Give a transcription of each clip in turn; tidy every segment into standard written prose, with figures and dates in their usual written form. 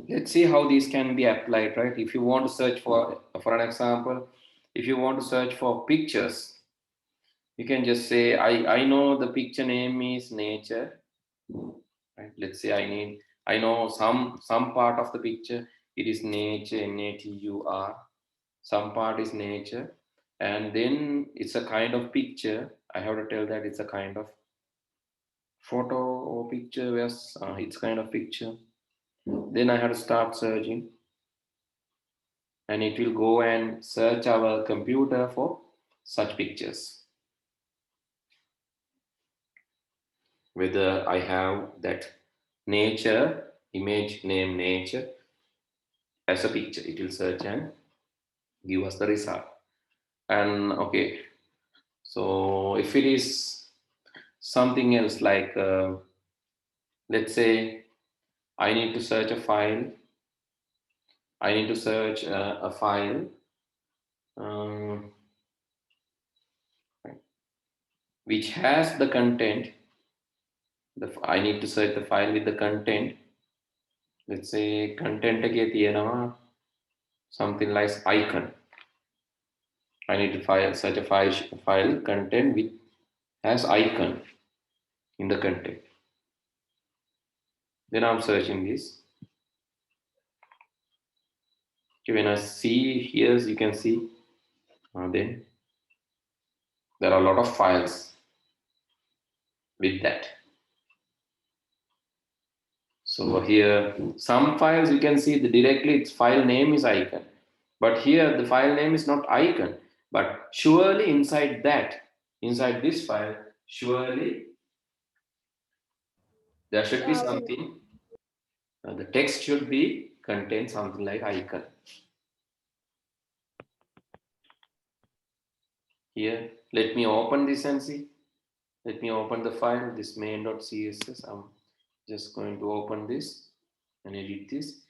let's see how these can be applied, right? If you want to search for an example, if you want to search for pictures, you can just say, I know the picture name is nature, right? Let's say I know some part of the picture, it is nature, natur, some part is nature, and then it's a kind of picture. I have to tell that it's a kind of photo or picture. Yes, it's kind of picture. Then I have to start searching, and it will go and search our computer for such pictures. Whether I have that nature image name nature as a picture, it will search and give us the result. And okay, so if it is something else, like let's say I need to search a file, I need to search a file um, which has the content. I need to search the file with the content. Let's say content එකේ තියෙනවා something like icon. I need to search a file content which has icon in the content. Then I'm searching this. Okay, when I see here, you can see then there are a lot of files with that. So here, some files you can see directly its file name is icon, but here the file name is not icon, but surely inside this file, surely there should be something. The text should be contain something like icon. Here, let me open this and see. Let me open the file, this main.css. I'm just going to open this and edit this.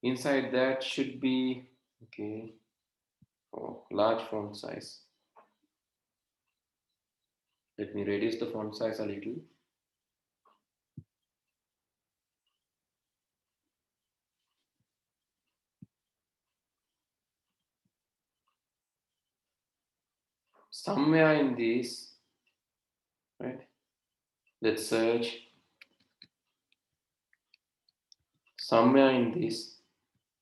Inside that should be, okay, large font size. Let me reduce the font size a little. Somewhere in this, right? Let's search. Somewhere in this,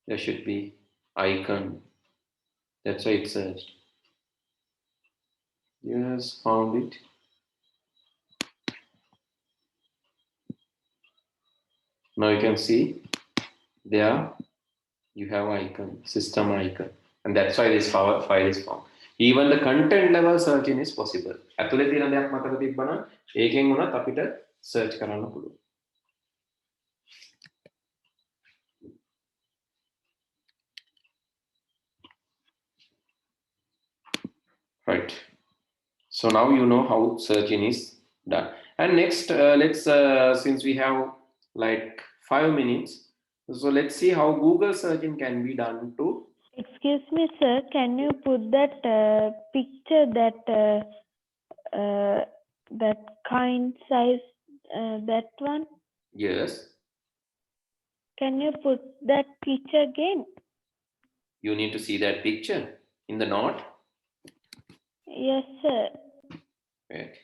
there should be icon. That's why it searched. Yes, found it. Now you can see there you have icon, system icon, and that's why this file is found. Even the content level searching is possible. ඇතුලේ තියෙන දෙයක් මතක තිබ්බනම් ඒකෙන් උනත් අපිට search කරන්න පුළුවන්. Right. So now you know how searching is done. And next, let's since we have like 5 minutes, so let's see how Google searching can be done too. Excuse me, sir. Can you put that picture, that kind size, that one? Yes. Can you put that picture again? You need to see that picture in the note. Yes, sir. Right.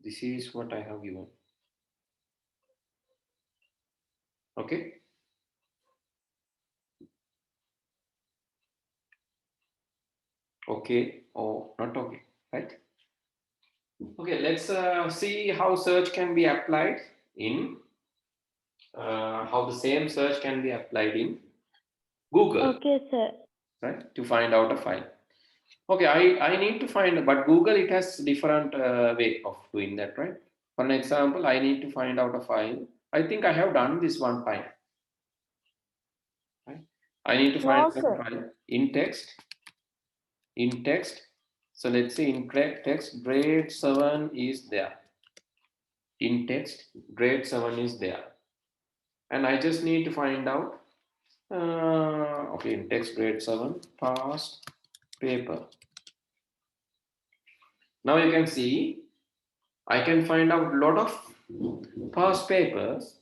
This is what I have given. Okay. Okay or not okay, right? Okay, let's see how search can be applied in, how the same search can be applied in Google. Okay, sir. Right, to find out a file. Okay, I need to find, but Google, it has different way of doing that, right? For an example, I need to find out a file. I think I have done this one time. Right? I need to find a file in text. In text. So let's say in text, grade 7 is there. In text, grade 7 is there. And I just need to find out, okay, in text grade 7, past paper. Now you can see, I can find out a lot of past papers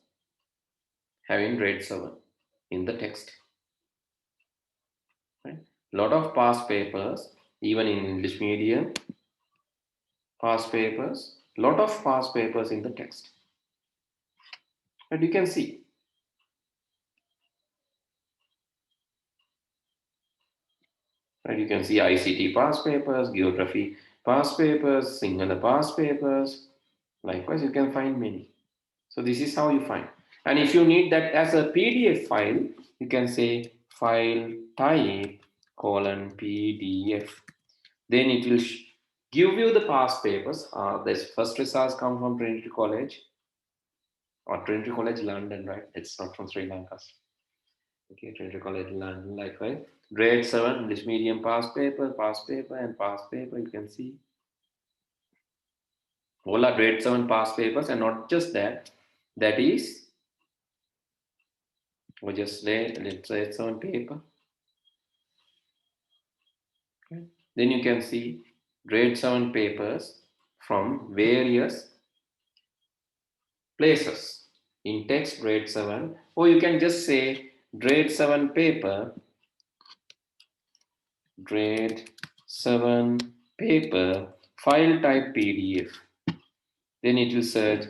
having grade 7. in the text. Right? Lot of past papers, even in English medium, past papers, lot of past papers in the text. And you can see. Right? You can see ICT past papers, geography past papers, Sinhala past papers. Likewise, you can find many. So this is how you find. And if you need that as a PDF file, you can say file type :PDF. Then it will give you the past papers. This first results come from Trinity College or Trinity College London, right? It's not from Sri Lanka. Okay, Trinity College London, likewise. Grade 7 English medium past paper, and past paper. You can see all are grade 7 past papers, and not just that. That is, we just let's say it's on paper. Okay. Then you can see grade 7 papers from various places in text grade 7, or you can just say grade 7 paper, grade 7 paper, file type PDF. Then it will search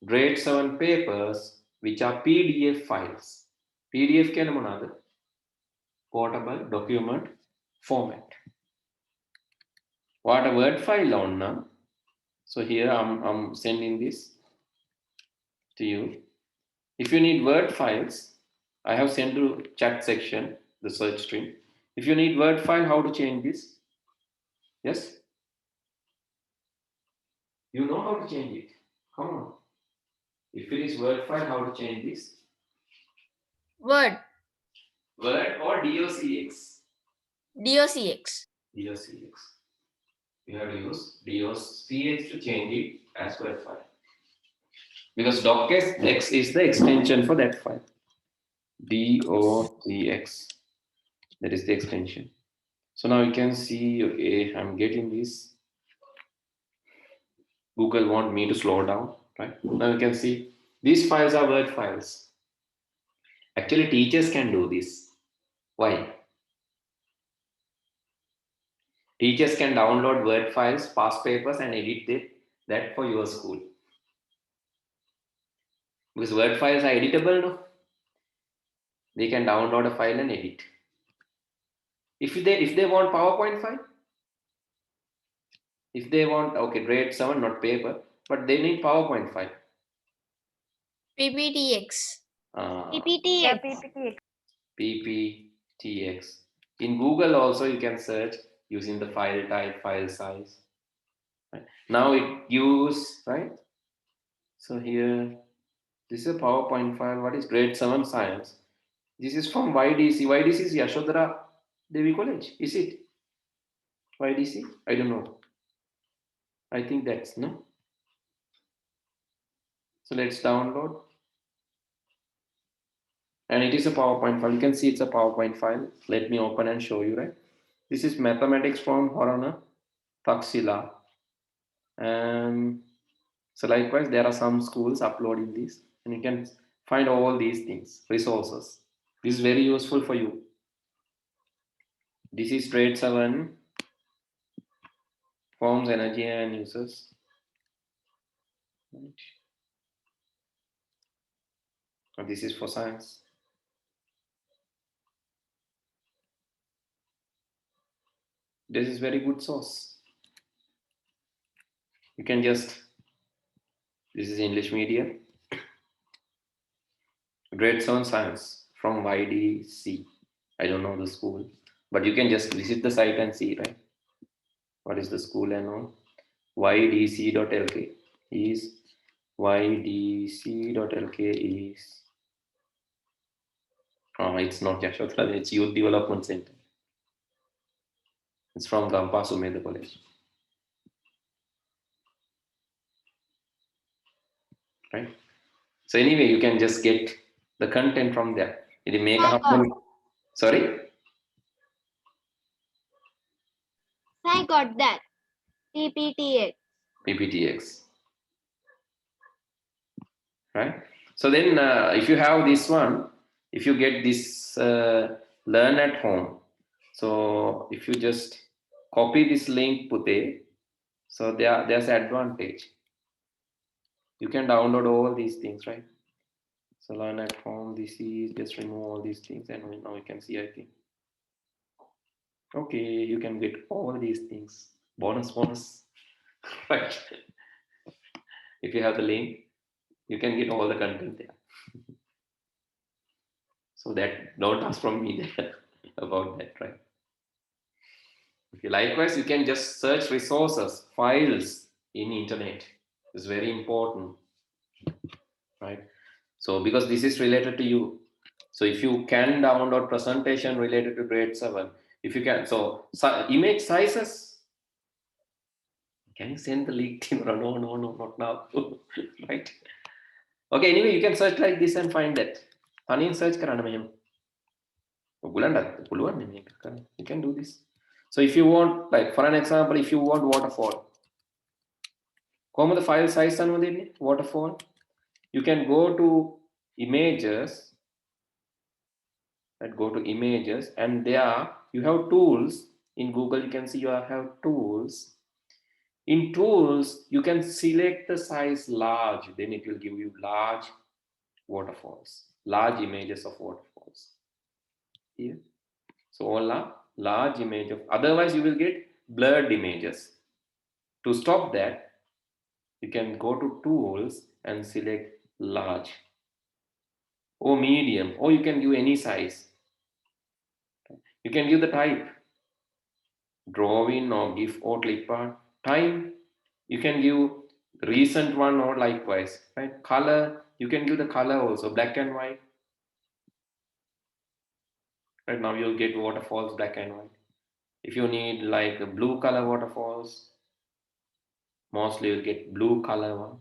grade 7 papers which are PDF files. PDF can another portable document format. What a Word file on now. So here I'm sending this to you. If you need Word files, I have sent to chat section, the search string. If you need Word file, how to change this? Yes? You know how to change it. Come on. If it is Word file, how to change this? Word. Word or DOCX? DOCX. DOCX. You have to use DOCX to change it as Word file. Because docx is the extension for that file. DOCX. That is the extension. So now you can see, okay, I'm getting this. Google want me to slow down, right? Now you can see these files are Word files. Actually, teachers can do this. Why? Teachers can download Word files, past papers, and edit that for your school. Because Word files are editable, no? They can download a file and edit. If they want PowerPoint file, if they want, okay, grade 7, not paper, but they need PowerPoint file. PPTX. PPTX. PPTX. In Google also you can search using the file type, file size. Right? Now it gives, right? So here, this is a PowerPoint file. What is grade 7 science? This is from YDC. YDC is Yashodhara Devi College. Is it? YDC? I don't know. I think that's no. So let's download. And it is a PowerPoint file. You can see it's a PowerPoint file. Let me open and show you, right? This is mathematics from Horana, Taxila. And so likewise, there are some schools uploading this, and you can find all these things, resources. This is very useful for you. This is grade 7, forms, energy, and uses. Right. And this is for science. This is very good source. You can just, this is English medium, grade 7 science from YDC. I don't know the school, but you can just visit the site and see, right? What is the school and all? ydc.lk is ydc.lk is it's not Yashodhara, it's Youth Development Center. It's from Gampa Sumedha College. Right? So anyway, you can just get the content from there. It make a sorry? I got that. PPTX. PPTX. Right? So then if you have this one, if you get this learn at home, so if you just copy this link, Pute, so there's advantage. You can download all these things, right? So learn at home, this is just remove all these things, and now you can see, I think. Okay, you can get all these things. Bonus. Right. If you have the link, you can get all the content there. So that don't ask from me about that, right? Okay, likewise, you can just search resources, files in internet. It's very important, right? So because this is related to you. So if you can download presentation related to grade 7, if you can, so image sizes, can you send the link? No, not now. Right? Okay, anyway, you can search like this and find that. Funny search karana meham. You can do this. So if you want, like for an example, if you want waterfall, the file size waterfall, you can go to images, right? Go to images, and there you have tools. In Google, you can see you have tools. In tools, you can select the size large, then it will give you large waterfalls, large images of waterfalls. Here. So all are large image of, otherwise you will get blurred images. To stop that, you can go to tools and select large or medium, or you can give any size. You can give the type, drawing or GIF or clip art. Time, you can give recent one or likewise, right? Color, you can give the color also, black and white. Right now you'll get waterfalls black and white. If you need like a blue color waterfalls, mostly you'll get blue color one.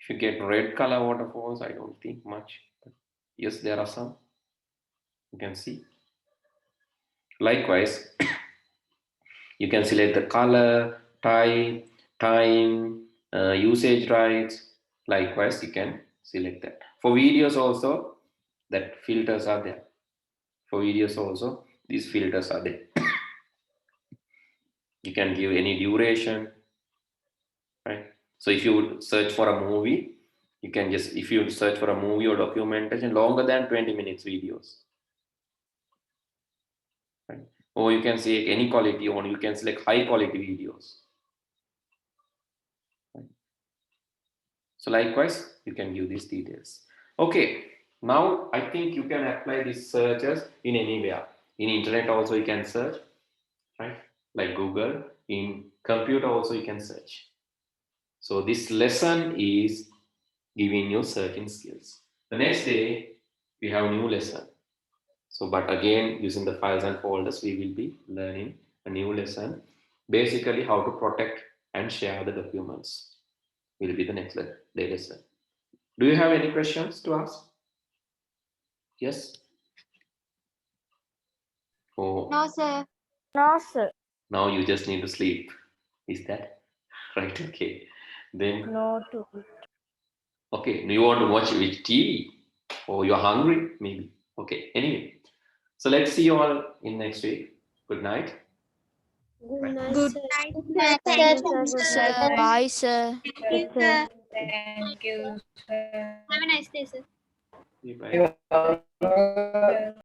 If you get red color waterfalls, I don't think much. But yes, there are some. You can see. Likewise, you can select the color, type, time, usage rights. Likewise, you can select that. For videos also, that filters are there. For videos also, these filters are there. You can give any duration, right? So if you search for a movie, you can just, if you search for a movie or documentation longer than 20 minutes videos, right? Or you can say any quality, or you can select high quality videos, right? So likewise, you can give these details. Okay, now I think you can apply these searches in anywhere. In internet also you can search, right? Like Google. In computer also you can search. So this lesson is giving you searching skills. The next day, we have a new lesson. So, but again, using the files and folders, we will be learning a new lesson. Basically, how to protect and share the documents will be the next day lesson. Do you have any questions to ask? Yes? Oh, No, sir. No, sir. now you just need to sleep. Is that right? Okay. Then, No to. okay, do you want to watch which TV? Or you're hungry? Maybe. Okay, anyway. So let's see you all in next week. Good night. Good night, Good sir. night, Night, sir. sir. Thank you, Good sir. night. Bye, sir. Thank you, sir. Have a nice day, sir. Bye.